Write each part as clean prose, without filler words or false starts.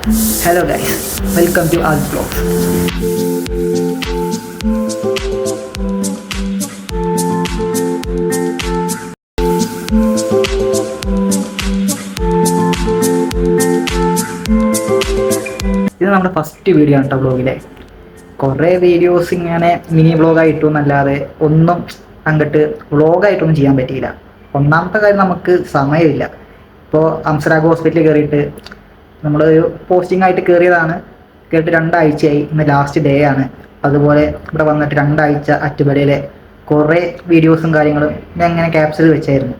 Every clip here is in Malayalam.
Hello guys, welcome to Al's Vlog. ഇത് നമ്മുടെ ഫസ്റ്റ് വീഡിയോ ആണ് കേട്ടോ വ്ളോഗിലെ. കുറേ വീഡിയോസ് ഇങ്ങനെ മിനി വ്ളോഗായിട്ടൊന്നല്ലാതെ ഒന്നും അങ്ങോട്ട് വ്ളോഗായിട്ടൊന്നും ചെയ്യാൻ പറ്റിയില്ല. ഒന്നാമത്തെ കാര്യം നമുക്ക് സമയമില്ല. ഇപ്പോൾ അംസരാഗ് ഹോസ്പിറ്റലിൽ കയറിയിട്ട് നമ്മളൊരു പോസ്റ്റിംഗ് ആയിട്ട് കയറിയതാണ്. കേട്ട് 2 ആഴ്ചയായി. ഇന്ന് ലാസ്റ്റ് ഡേ ആണ്. അതുപോലെ ഇവിടെ വന്നിട്ട് 2 ആഴ്ച അറ്റുപലയിലെ കുറേ വീഡിയോസും കാര്യങ്ങളും ഞാൻ ഇങ്ങനെ ക്യാപ്ചർ വെച്ചായിരുന്നു.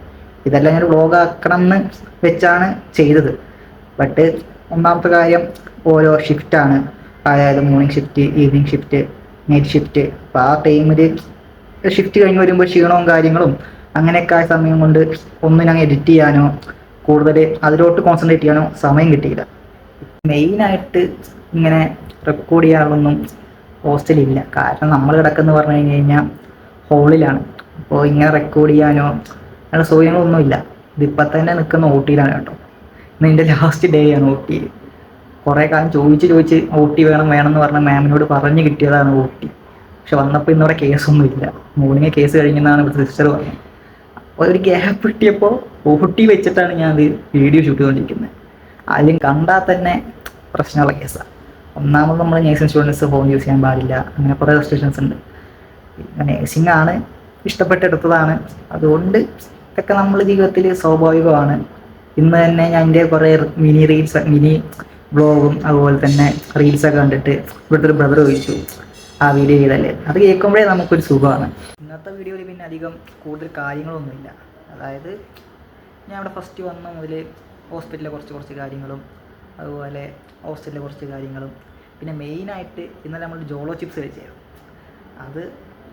ഇതെല്ലാം ഞാൻ വ്ളോഗ് ആക്കണം എന്ന് വെച്ചാണ് ചെയ്തത്. ബട്ട് ഒന്നാമത്തെ കാര്യം ഓരോ ഷിഫ്റ്റാണ്. അതായത് morning shift, evening shift, night shift. അപ്പോൾ ആ ടൈമിൽ ഷിഫ്റ്റ് കഴിഞ്ഞ് വരുമ്പോൾ ക്ഷീണവും കാര്യങ്ങളും അങ്ങനെയൊക്കെ ആയ സമയം കൊണ്ട് ഒന്നും ഞാൻ എഡിറ്റ് ചെയ്യാനോ കൂടുതൽ അതിലോട്ട് കോൺസെൻട്രേറ്റ് ചെയ്യാനോ സമയം കിട്ടിയില്ല. മെയിനായിട്ട് ഇങ്ങനെ റെക്കോർഡ് ചെയ്യാനൊന്നും ഹോസ്റ്റലില്ല. കാരണം നമ്മൾ കിടക്കുന്ന പറഞ്ഞു കഴിഞ്ഞാൽ ഹോളിലാണ്. അപ്പോൾ ഇങ്ങനെ റെക്കോർഡ് ചെയ്യാനോ അങ്ങനെ സൗകര്യങ്ങളൊന്നുമില്ല. ഇതിപ്പോൾ തന്നെ നിൽക്കുന്ന ഊട്ടിയിലാണ് കേട്ടോ. ഇന്ന് എൻ്റെ ലാസ്റ്റ് ഡേ ആണ് ഊട്ടിയിൽ. കുറേ കാലം ചോദിച്ച് ഊട്ടി വേണം എന്ന് പറഞ്ഞ മാമിനോട് പറഞ്ഞ് കിട്ടിയതാണ് ഊട്ടി. പക്ഷെ വന്നപ്പോൾ ഇന്നിവിടെ കേസൊന്നുമില്ല. മോർണിംഗ് കേസ് കഴിഞ്ഞെന്നാണ് ഇവിടെ സിസ്റ്റർ പറഞ്ഞത്. അപ്പോൾ ഒരു ഗ്യാപ്പ് കിട്ടിയപ്പോൾ ഊട്ടി വെച്ചിട്ടാണ് ഞാനത് വീഡിയോ ഷൂട്ട് ചെയ്തുകൊണ്ടിരിക്കുന്നത്. ആദ്യം കണ്ടാൽ തന്നെ പ്രശ്നമുള്ള കേസാണ്. ഒന്നാമത് നമ്മൾ നേഴ്സിംഗ് സ്റ്റുഡൻസ് ഫോൺ യൂസ് ചെയ്യാൻ പാടില്ല. അങ്ങനെ കുറേ റെസ്ട്രിക്ഷൻസ് ഉണ്ട്. പിന്നെ നേഴ്സിംഗ് ആണ്, ഇഷ്ടപ്പെട്ടെടുത്തതാണ്. അതുകൊണ്ട് ഇതൊക്കെ നമ്മൾ ജീവിതത്തിൽ സ്വാഭാവികമാണ്. ഇന്ന് തന്നെ ഞാൻ എൻ്റെ കുറേ മിനി വ്ളോഗും അതുപോലെ തന്നെ റീൽസൊക്കെ കണ്ടിട്ട് ഇവിടുത്തെ ഒരു ബ്രദർ ചോദിച്ചു ആ വീഡിയോ ചെയ്തല്ലേ. അത് കേൾക്കുമ്പോഴേ നമുക്കൊരു സുഖമാണ്. ഇന്നത്തെ വീഡിയോയിൽ പിന്നെ അധികം കൂടുതൽ കാര്യങ്ങളൊന്നുമില്ല. അതായത് ഞാൻ ഇവിടെ ഫസ്റ്റ് വന്ന മുതൽ ഹോസ്പിറ്റലിലെ കുറച്ച് കാര്യങ്ങളും അതുപോലെ ഹോസ്റ്റലിലെ കുറച്ച് കാര്യങ്ങളും പിന്നെ മെയിനായിട്ട് ഇന്നലെ നമ്മൾ ജോളോ ചിപ്സ് കഴിച്ചായിരുന്നു. അത്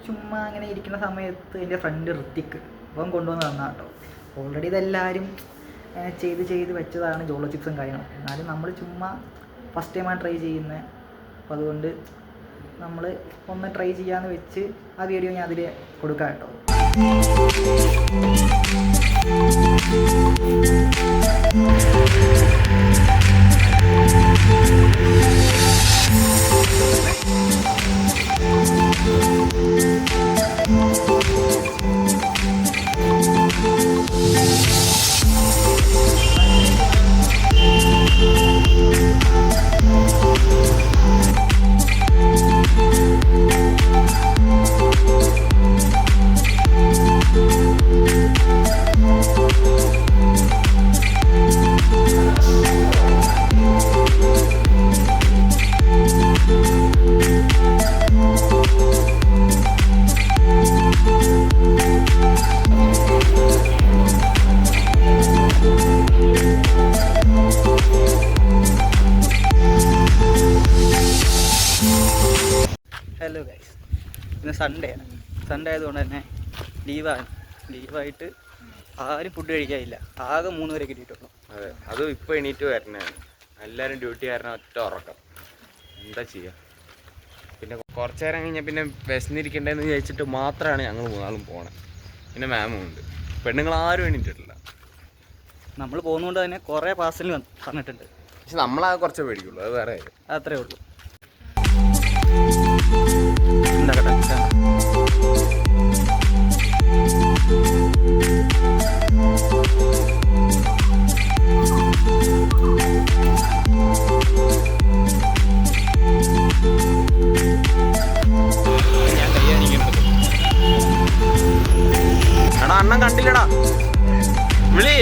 ചുമ്മാ അങ്ങനെ ഇരിക്കുന്ന സമയത്ത് എൻ്റെ ഫ്രണ്ട് ഋത്തിക്ക് അവൻ കൊണ്ടുവന്ന് തന്നാ കേട്ടോ. ഓൾറെഡി ഇതെല്ലാവരും ചെയ്ത് വെച്ചതാണ് ജോളോ ചിപ്സും കാര്യങ്ങളും. എന്നാലും നമ്മൾ ചുമ്മാ ഫസ്റ്റ് ടൈമാണ് ട്രൈ ചെയ്യുന്നത്. അപ്പോൾ അതുകൊണ്ട് നമ്മൾ ഒന്ന് ട്രൈ ചെയ്യാമെന്ന് വെച്ച് ആ വീഡിയോ ഞാൻ അതിൽ കൊടുക്കാം കേട്ടോ. ഹലോ ഗൈസ്, ഇന്ന് സൺഡേ ആയതുകൊണ്ട് തന്നെ ലീവായിട്ട് ആരും ഫുഡ് കഴിക്കാനില്ല. ആകെ 3 പേരെ കിട്ടിയിട്ടുള്ളൂ. അതെ, അതും ഇപ്പോൾ എണീറ്റ് വരണതാണ്. എല്ലാവരും ഡ്യൂട്ടി കാരണം ഒറ്റ ഉറക്കം. എന്താ ചെയ്യുക? പിന്നെ കുറച്ച് നേരം കഴിഞ്ഞാൽ പിന്നെ വിശന്നിരിക്കണ്ടെന്ന് വിചാരിച്ചിട്ട് മാത്രമാണ് ഞങ്ങൾ 3 പോണത്. പിന്നെ മാമും ഉണ്ട്. പെണ്ണുങ്ങൾ ആരും എണീറ്റിട്ടില്ല. നമ്മൾ പോകുന്നതുകൊണ്ട് തന്നെ കുറേ പാർസൽ തന്നിട്ടുണ്ട്. പക്ഷെ നമ്മളാകെ കുറച്ചേ പേടിക്കുള്ളൂ. അത് വേറെ അത്രേ ഉള്ളൂ. എടാ അണ്ണൻ കണ്ടില്ലടാ, വിളി.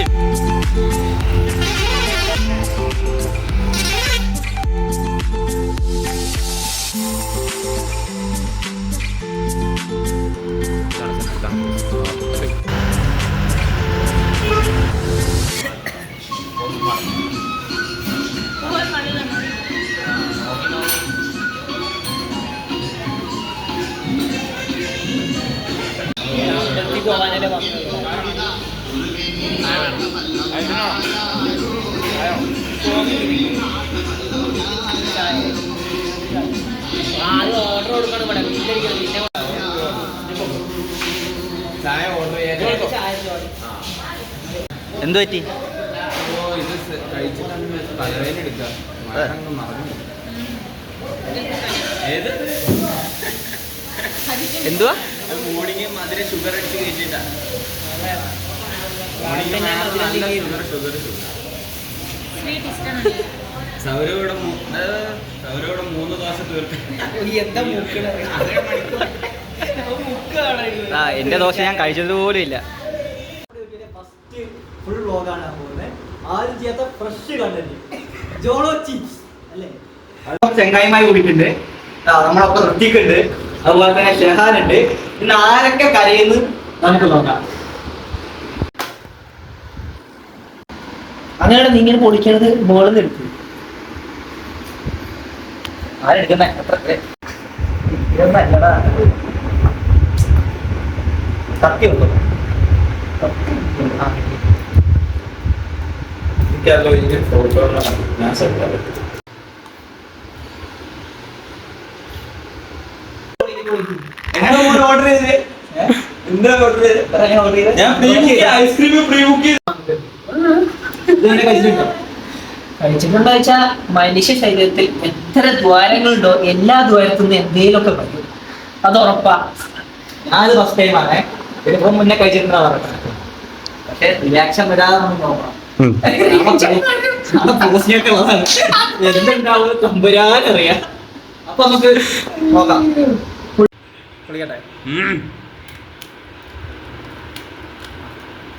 എന്തു പറ്റി? ഇത് കഴിച്ചിട്ട് തലവേദന എടുക്കുക. എന്തുവാ മോർണിംഗ് മധുര ഷുഗർ അടിച്ച് കഴിച്ചിട്ടാ സൗരവിടെ 3 ദിവസം എന്റെ ദോശ ഞാൻ കഴിച്ചത് പോലും ഇല്ല. ഫുൾ വ്ലോഗാണ് പോകുന്നത്. ആരും ചെയ്യാത്ത ഫ്രഷ് കണ്ടന്റ് ജോളോ ചിപ്സ് അല്ലേ. ചെങ്ങായിമായി കൂടിയിട്ടുണ്ട്, നമ്മളൊപ്പം ഋത്തിക്കുണ്ട്, അതുപോലെ തന്നെ ഷെഹാനുണ്ട്. പിന്നെ ആരൊക്കെ കരയുന്നു നമുക്ക് നോക്കാം. അങ്ങനെയാണ് നീ ഇങ്ങനെ പൊളിക്കണത്. മുകളിൽ നിന്ന് എടുക്കും. ആരെടുക്കുന്ന ഇതൊന്നല്ലടാ സത്യം ഉണ്ടോ? ഓർഡർ ചെയ്ത് എന്താ ഓർഡർ ചെയ്ത് ഞാൻ ഐസ്ക്രീം പ്രീ ബുക്ക് ചെയ്ത് കഴിച്ചിട്ടുണ്ടോ വെച്ചാൽ മനുഷ്യ ശരീരത്തിൽ എത്ര ദ്വാരങ്ങളുണ്ടോ എല്ലാ ദ്വാരത്തിൽ നിന്ന് എന്തെങ്കിലുമൊക്കെ പറ്റും. അത് ഉറപ്പാ. ഞാനത് ഫസ്റ്റ് ടൈം ആണേ. ഇതിപ്പോ മുന്നേ കഴിച്ചിട്ടുണ്ടാ പറഞ്ഞത്. പക്ഷെ റിയാക്ഷൻ വരാതെ നമുക്ക് നോക്കാം. എന്തുണ്ടാവും തമ്പുരാനറിയാം. അപ്പൊ നമുക്ക് നോക്കാം. പൊളിക്കട്ടെ.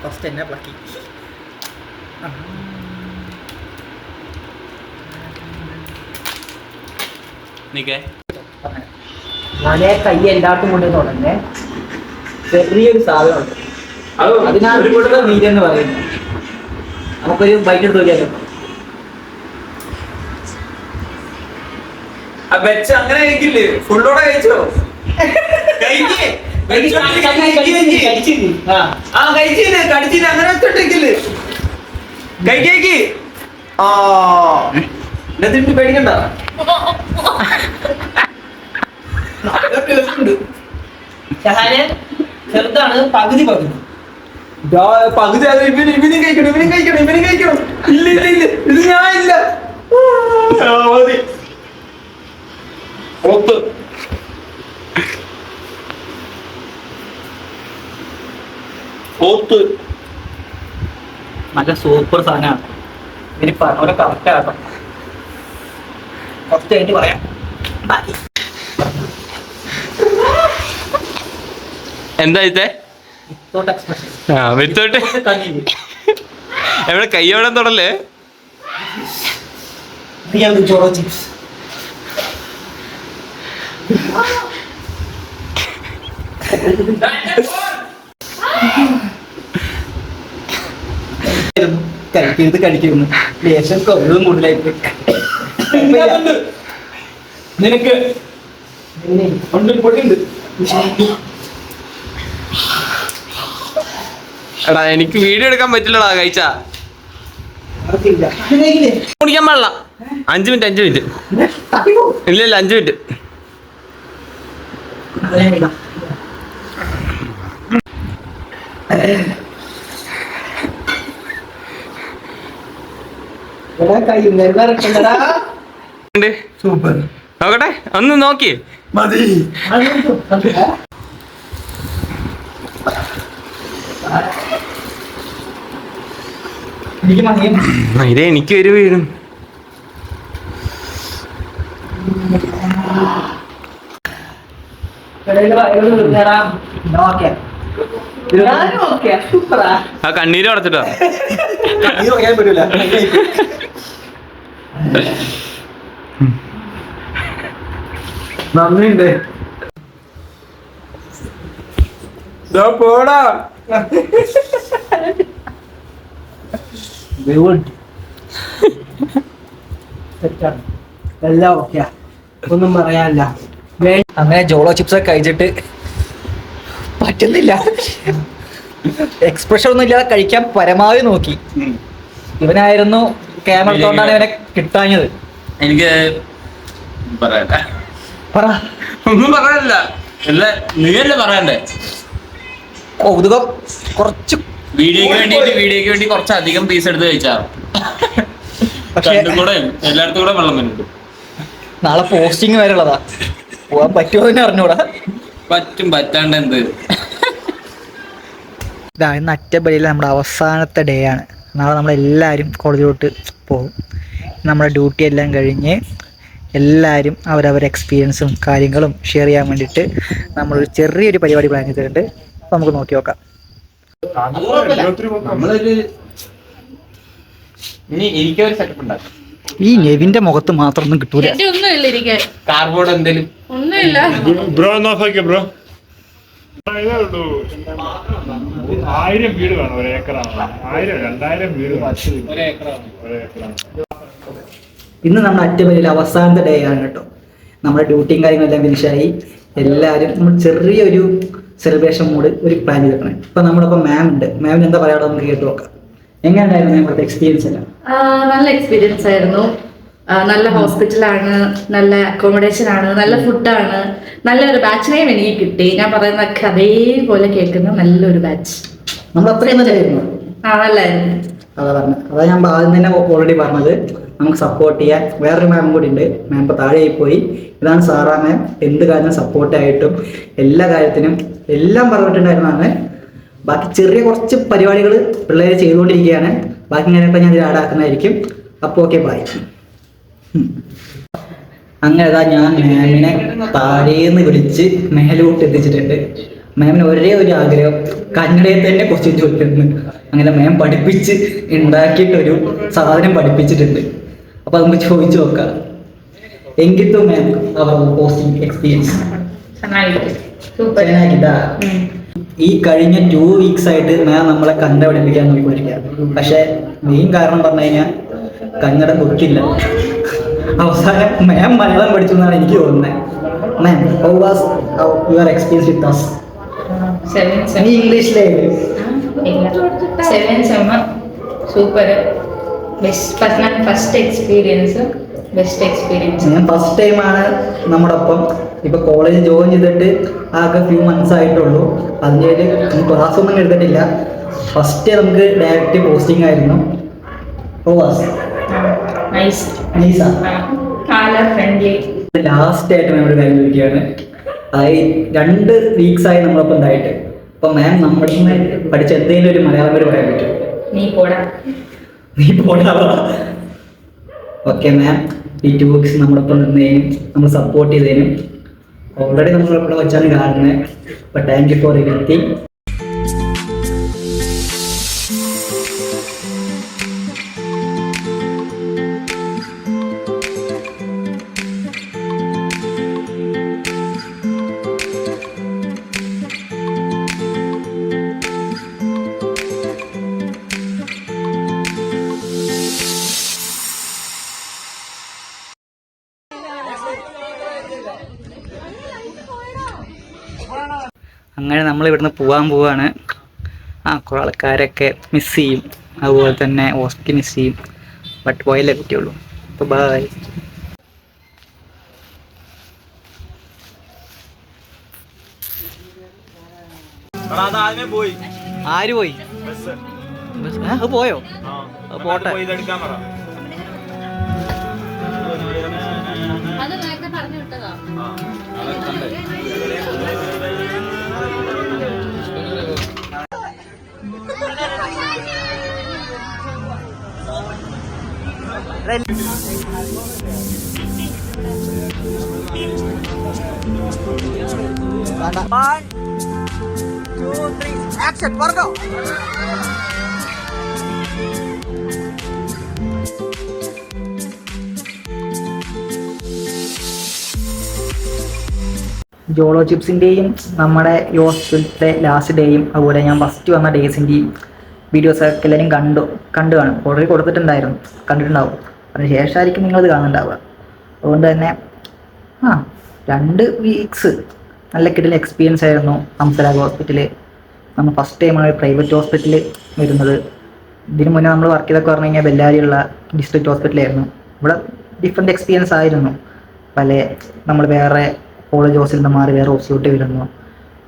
ഫസ്റ്റ് എന്നെ പ്ലക്കി. ഞാനേ കൈ എല്ലാവർക്കും കൊണ്ട് തുടങ്ങേ. ചെറിയൊരു സാധനമുണ്ട്, അതിനാണ് കൂടുതൽ നീരെന്ന് പറയുന്നത്. നമുക്കൊരു ബൈറ്റ് എടുത്ത് നോക്കിയാലോ? അങ്ങനെ കഴിക്കില്ലേ? ഫുള്ളോടെ കഴിച്ചോ? കടിച്ചില്ല അങ്ങനെ വെച്ചോണ്ടിരിക്കില്ലേ? കഴിക്കേക്ക് എന്നിട്ട് പേടിക്കണ്ട. ചെറുതാണ്, പകുതി പകുതി പകുതി. ഇവനും കഴിക്കണം. ഇല്ല ഇത് ഞാനില്ല. നല്ല സൂപ്പർ സാധനമാണ്. ഇനി പറഞ്ഞ കറക്റ്റ് ആക്കാം. ഫസ്റ്റ് ആയിട്ട് പറയാം. എന്താ ഇതേ വിത്തോട്ട് എവിടെ കയ്യോടെ തൊടല്ലേ? ജോളോ ചിപ്സ് കഴിക്കരുത് ലേശം കൊല്ലവും കൂടുതലായിട്ട് നിനക്ക് പൊടിയുണ്ട്. എടാ എനിക്ക് വീഡിയോ എടുക്കാൻ പറ്റില്ലടാ കഴിച്ചാ. കുടിക്കാൻ പാടില്ല. 5 മിനിറ്റ് ഇല്ല 5 മിനിറ്റ്. സൂപ്പർ. നോക്കട്ടെ, ഒന്ന് നോക്കി മതി. ഇതേ എനിക്ക് ഒരു വീടും. ആ കണ്ണീര് അടച്ചിട്ടോ. നന്ദിയുണ്ട്. പോടാ. എല്ലാം ഓക്കെയാ, ഒന്നും പറയാനില്ല. അങ്ങനെ ജോളോ ചിപ്സ് ഒക്കെ കഴിച്ചിട്ട് പറ്റുന്നില്ല. എക്സ്പ്രഷൻ ഒന്നും ഇല്ലാതെ കഴിക്കാൻ പരമാവധി നോക്കി. ഇവനായിരുന്നു ക്യാമറ എടുത്തോണ്ടാണ് ഇവനെ കിട്ടാഞ്ഞത്. എനിക്ക് പറയണ്ട, പറ. ഒന്നും പറയാനില്ല. നീയല്ലേ പറയണ്ടേ? കൗതുകം കുറച്ച് വീഡിയോക്ക് വേണ്ടി കുറച്ച് അധികം പീസ് എടുത്ത് കഴിച്ചാ പക്ഷേ എല്ലായിടത്തും കൂടെ വെള്ളം വരുന്നുണ്ട്. നാളെ പോസ്റ്റിംഗ് വരെ ഉള്ളതാ, പോവാൻ പറ്റുമോ എന്ന് അറിഞ്ഞൂടാ. പറ്റാണ്ട് എന്ത്. ഇതാ ഇന്ന് അറ്റപ്പള്ളിയിൽ നമ്മുടെ അവസാനത്തെ ഡേ ആണ്. നാളെ നമ്മളെല്ലാവരും കോളേജിലോട്ട് പോകും. നമ്മുടെ ഡ്യൂട്ടി എല്ലാം കഴിഞ്ഞ് എല്ലാവരും അവരവരുടെ എക്സ്പീരിയൻസും കാര്യങ്ങളും ഷെയർ ചെയ്യാൻ വേണ്ടിയിട്ട് നമ്മളൊരു ചെറിയൊരു പരിപാടി പ്ലാൻ ചെയ്തിട്ടുണ്ട്. അപ്പോൾ നമുക്ക് നോക്കി നോക്കാം. നമ്മളൊരു ഇനി എനിക്കൊരു സെറ്റപ്പ് ഉണ്ടാക്കും. ഈ നെവിന്റെ മുഖത്ത് മാത്രം ഒന്നും കിട്ടൂല. കാർബോർഡ് എന്തേലും ബ്രോ നോക്കിയ ബ്രോ 1000 വീട് വേണം, ഒരു ഏക്കറാണ്. 1000-2000 വീട് ഒരേക്കറാണ്. ഇന്ന് നമ്മുടെ അറ്റപ്പള്ളിയിൽ അവസാനത്തെ ഡേ ആണ് കേട്ടോ. നമ്മുടെ ഡ്യൂട്ടിയും കാര്യങ്ങളെല്ലാം ഫിനിഷായി. എല്ലാവരും നമ്മൾ ചെറിയൊരു സെലിബ്രേഷൻ മൂഡ് ഒരു പ്ലാൻ ചെയ്തിട്ടുണ്ട്. ഇപ്പം നമ്മളൊപ്പം മാം ഉണ്ട്. മാമിന് എന്താ പറയാതെ നമുക്ക് കേട്ട് നോക്കാം. എങ്ങനെയായിരുന്നു നമ്മുടെ എക്സ്പീരിയൻസ് എല്ലാം? നല്ല എക്സ്പീരിയൻസ് ആയിരുന്നു. നല്ല ഹോസ്പിറ്റലാണ്, നല്ല അക്കോമഡേഷൻ ആണ്, നല്ല ഫുഡാണ്, നല്ലൊരു ബാച്ച് നെയിം എനിക്ക് കിട്ടി. ഞാൻ പറയുന്നതൊക്കെ അതേപോലെ കേൾക്കുന്ന നല്ലൊരു ബാച്ച്. നമ്മൾ അത്രയും നല്ലതായിരുന്നു. നല്ലായിരുന്നു. അതാ ഞാൻ ആദ്യം തന്നെ ഓൾറെഡി പറഞ്ഞത്. നമുക്ക് സപ്പോർട്ട് ചെയ്യാൻ വേറൊരു മാം കൂടി ഉണ്ട്. മാം ഇപ്പോൾ താഴെയായി പോയി. ഇതാണ് സാറാ മാം. എന്ത് കാര്യം സപ്പോർട്ടായിട്ടും എല്ലാ കാര്യത്തിനും എല്ലാം പറഞ്ഞിട്ടുണ്ടായിരുന്നതാണ്. ബാക്കി ചെറിയ കുറച്ച് പരിപാടികൾ പിള്ളേർ ചെയ്തുകൊണ്ടിരിക്കുകയാണ്. ബാക്കി ഞാനിപ്പോൾ ഞാൻ ആഡാക്കുന്നതായിരിക്കും. അപ്പോൾ ഓക്കെ, ബൈ. അങ്ങനെ ഞാൻ മാമിനെ താഴേന്ന് വിളിച്ച് മേലോട്ട് എത്തിച്ചിട്ടുണ്ട്. മാമിന് ഒരേ ഒരു ആഗ്രഹം, കന്നഡയിൽ തന്നെ ക്വസ്റ്റ്യൻ ചോദിക്കുന്നു. അങ്ങനെ മാം പഠിപ്പിച്ച് ഉണ്ടാക്കിയിട്ടൊരു സാധനം പഠിപ്പിച്ചിട്ടുണ്ട്. അപ്പോൾ നമുക്ക് ചോദിച്ചു നോക്കാം. എങ്കിട്ടോ മാം അവർ പോസ്റ്റിംഗ് എക്സ്പീരിയൻസ് ಚೆನ್ನಾಗಿದ್ದಾ? ഈ കഴിഞ്ഞ 2 weeks ആയിട്ട് മാം നമ്മളെ കന്നഡ പഠിപ്പിക്കാൻ നോക്കിക്കൊണ്ടിരിക്കുക. പക്ഷേ മെയിൻ കാരണം പറഞ്ഞു കഴിഞ്ഞാൽ കന്നഡ കൊടുക്കില്ല. അവസാനം മാം മലയാളം പഠിച്ചു എന്നാണ് എനിക്ക് തോന്നുന്നത്. Ma'am, how was your experience with us? നീ ഇംഗ്ലീഷിലേ? 7 സെമ്മ super. First experience, best experience. ഞാൻ ഫസ്റ്റ് ടൈമാണ് നമ്മുടെ ഒപ്പം. ഇപ്പോൾ കോളേജ് ജോയിൻ ചെയ്തിട്ട് ആകെ ഫ്യൂ മന്ത്സ് ആയിട്ടുള്ളൂ. അതിൻ്റെ ക്ലാസ് ഒന്നും എടുത്തിട്ടില്ല. ഫസ്റ്റ് നമുക്ക് ഡയറക്റ്റ് പോസ്റ്റിംഗ് ആയിരുന്നു. How was? നൈസ്. നൈസാ? ഫ്രണ്ട്ലി. ലാസ്റ്റ് ആയിട്ട് മാം ഒരു കാര്യം ചോദിക്കുകയാണ്. അതായത് 2 weeks ആയി നമ്മളൊപ്പം ഉണ്ടായിട്ട്. അപ്പോൾ മാം നമ്മുടെ പഠിച്ച എന്തെങ്കിലും ഒരു മലയാളം പേര് പറയാൻ പറ്റും? നീ പോടാ. ഓക്കെ മാം, ഈ 2 weeks നമ്മളൊപ്പം നിന്നതിനും നമ്മൾ സപ്പോർട്ട് ചെയ്തതിനും ഓൾറെഡി നമ്മളിവിടെ വെച്ചാണ് കാണുന്നത്. അപ്പോൾ താങ്ക് യു ഫോർ എവരിത്തിങ്. അങ്ങനെ നമ്മൾ ഇവിടുന്ന് പോകാൻ പോവാണ്. കുറേ ആൾക്കാരൊക്കെ മിസ് ചെയ്യും, അതുപോലെ തന്നെ ഹോസ്പിറ്റൽ മിസ് ചെയ്യും. ബട്ട് പോയല്ലേ പറ്റുള്ളൂ. അപ്പോൾ ബൈ. ആര് പോയി? അത് പോയോ? പോട്ടെ. One, 2, 3, action, Margo! ജോളോ ചിപ്സിൻ്റെയും നമ്മുടെ ഈ ഹോസ്പിറ്റലിലെ ലാസ്റ്റ് ഡേയും അതുപോലെ ഞാൻ ഫസ്റ്റ് വന്ന ഡേയ്സിൻ്റെയും വീഡിയോസൊക്കെ എല്ലാവരും കണ്ടു കാണും. ഓൾറെഡി കണ്ടിട്ടുണ്ടാവും. അതിന് ശേഷമായിരിക്കും നിങ്ങളത് കാണുന്നുണ്ടാവുക. അതുകൊണ്ട് തന്നെ 2 weeks നല്ല കിടിലൻ എക്സ്പീരിയൻസ് ആയിരുന്നു. ഹംസരാജ് ഹോസ്പിറ്റൽ നമ്മൾ ഫസ്റ്റ് ടൈമാണ് പ്രൈവറ്റ് ഹോസ്പിറ്റലിൽ വരുന്നത്. ഇതിന് മുന്നേ നമ്മൾ വർക്ക് ചെയ്തൊക്കെ പറഞ്ഞു കഴിഞ്ഞാൽ ബെല്ലാരിയുള്ള ഡിസ്ട്രിക്ട് ഹോസ്പിറ്റലായിരുന്നു. ഇവിടെ ഡിഫറെൻറ്റ് എക്സ്പീരിയൻസ് ആയിരുന്നു. നമ്മൾ വേറെ കോളേജ് ഹോസ്റ്റലിൽ നിന്ന് മാറി വേറെ ഹോസ്പിറ്റലിൽ വരുന്നു.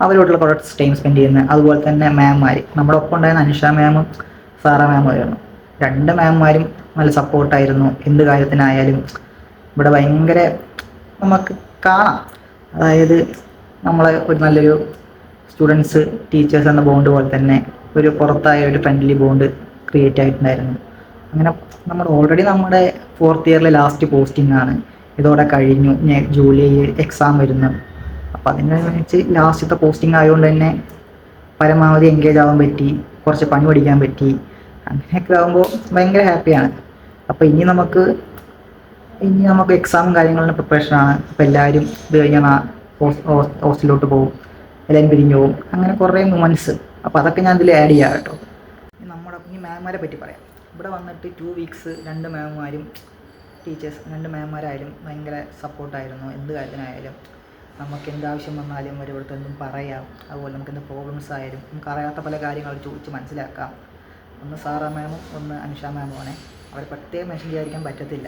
അവരോടുള്ള കുറച്ച് ടൈം സ്പെൻഡ് ചെയ്യുന്നത്. അതുപോലെ തന്നെ മാംമാർ നമ്മുടെ ഒപ്പം ഉണ്ടായിരുന്ന അനുഷ മാമും സാറ മാമും ആയിരുന്നു. രണ്ട് മാമ്മാരും നല്ല സപ്പോർട്ടായിരുന്നു. എന്ത് കാര്യത്തിനായാലും ഇവിടെ ഭയങ്കര നമുക്ക് കാണാം. അതായത് നമ്മളെ ഒരു നല്ലൊരു സ്റ്റുഡൻസ് ടീച്ചേഴ്സ് എന്ന ബോണ്ട് പോലെ തന്നെ ഒരു പുറത്തായ ഒരു ഫ്രണ്ട്ലി ബോണ്ട് ക്രിയേറ്റ് ആയിട്ടുണ്ടായിരുന്നു. അങ്ങനെ ഓൾറെഡി നമ്മുടെ 4th ഇയറിലെ ലാസ്റ്റ് പോസ്റ്റിംഗ് ആണ്. ഇതോടെ കഴിഞ്ഞു. ജൂലൈ എക്സാം വരുന്നു. അപ്പോൾ അതിനനുസരിച്ച് ലാസ്റ്റത്തെ പോസ്റ്റിംഗ് ആയതുകൊണ്ട് തന്നെ പരമാവധി എൻഗേജ് ആവാൻ പറ്റി, കുറച്ച് പണി പഠിക്കാൻ പറ്റി. അങ്ങനെയൊക്കെ ആകുമ്പോൾ ഭയങ്കര ഹാപ്പിയാണ്. അപ്പോൾ ഇനി നമുക്ക് എക്സാമും കാര്യങ്ങളുടെ പ്രിപ്പറേഷനാണ്. അപ്പോൾ എല്ലാവരും ഇത് കഴിഞ്ഞാൽ ഹോസ്റ്റലിലോട്ട് പോകും, എല്ലാവരും പിരിഞ്ഞു പോകും. അങ്ങനെ കുറേ മൊമെൻറ്റ്സ്. അപ്പോൾ അതൊക്കെ ഞാൻ ഇതിൽ ആഡ് ചെയ്യാം കേട്ടോ. ഇനി മാമ്മാരെ പറ്റി പറയാം. ഇവിടെ വന്നിട്ട് 2 വീക്സ് 2 മാമ്മാരും ടീച്ചേഴ്സ് 2 മാമ്മാരായാലും ഭയങ്കര സപ്പോർട്ടായിരുന്നു. എന്ത് കാര്യത്തിനായാലും നമുക്ക് എന്താവശ്യം വന്നാലും ഒരു ഇവിടുത്തെ എന്തും പറയാം. അതുപോലെ നമുക്ക് എന്ത് പ്രോബ്ലംസ് ആയാലും നമുക്ക് അറിയാത്ത പല കാര്യങ്ങൾ ചോദിച്ച് മനസ്സിലാക്കാം. ഒന്ന് സാറാ മാമും ഒന്ന് അനുഷ മാമുമാണ്. അവരെ പ്രത്യേകം മെൻഷൻ ചെയ്യാതിരിക്കാൻ പറ്റത്തില്ല.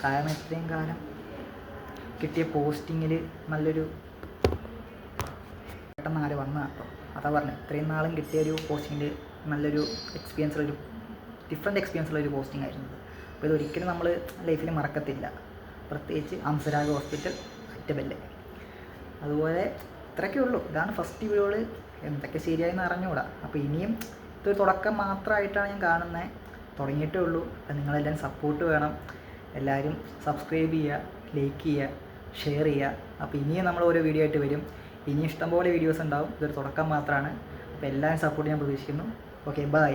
കാരണം ഇത്രയും കാലം കിട്ടിയ പോസ്റ്റിങ്ങിൽ നല്ലൊരു പെട്ടെന്ന് ആര് വന്ന കേട്ടോ. അതാ പറഞ്ഞത്, ഇത്രയും നാളും കിട്ടിയ ഒരു പോസ്റ്റിങ്ങിൽ നല്ലൊരു എക്സ്പീരിയൻസുള്ളൊരു ഡിഫറെൻറ്റ് എക്സ്പീരിയൻസുള്ളൊരു പോസ്റ്റിംഗ് ആയിരുന്നു. അപ്പോൾ ഇതൊരിക്കലും നമ്മൾ ലൈഫിൽ മറക്കത്തില്ല. പ്രത്യേകിച്ച് അംസരാഗ് ഹോസ്പിറ്റൽ അറ്റബല്ലേ. അതുപോലെ ഇത്രയൊക്കെ ഉള്ളൂ. ഇതാണ് ഫസ്റ്റ് വീഡിയോകൾ. എന്തൊക്കെ ശരിയായെന്ന് അറിഞ്ഞുകൂടാ. അപ്പോൾ ഇനിയും ഇതൊരു തുടക്കം മാത്രമായിട്ടാണ് ഞാൻ കാണുന്നത്. തുടങ്ങിയിട്ടേ ഉള്ളൂ. അപ്പോൾ നിങ്ങളെല്ലാവരും സപ്പോർട്ട് വേണം. എല്ലാവരും സബ്സ്ക്രൈബ് ചെയ്യുക, ലൈക്ക് ചെയ്യുക, ഷെയർ ചെയ്യുക. അപ്പോൾ ഇനിയും നമ്മൾ ഓരോ വീഡിയോ ആയിട്ട് വരും. ഇനി ഇഷ്ടംപോലെ വീഡിയോസ് ഉണ്ടാവും. ഇതൊരു തുടക്കം മാത്രമാണ്. അപ്പോൾ എല്ലാവരും സപ്പോർട്ട് ഞാൻ പ്രതീക്ഷിക്കുന്നു. Okay, by.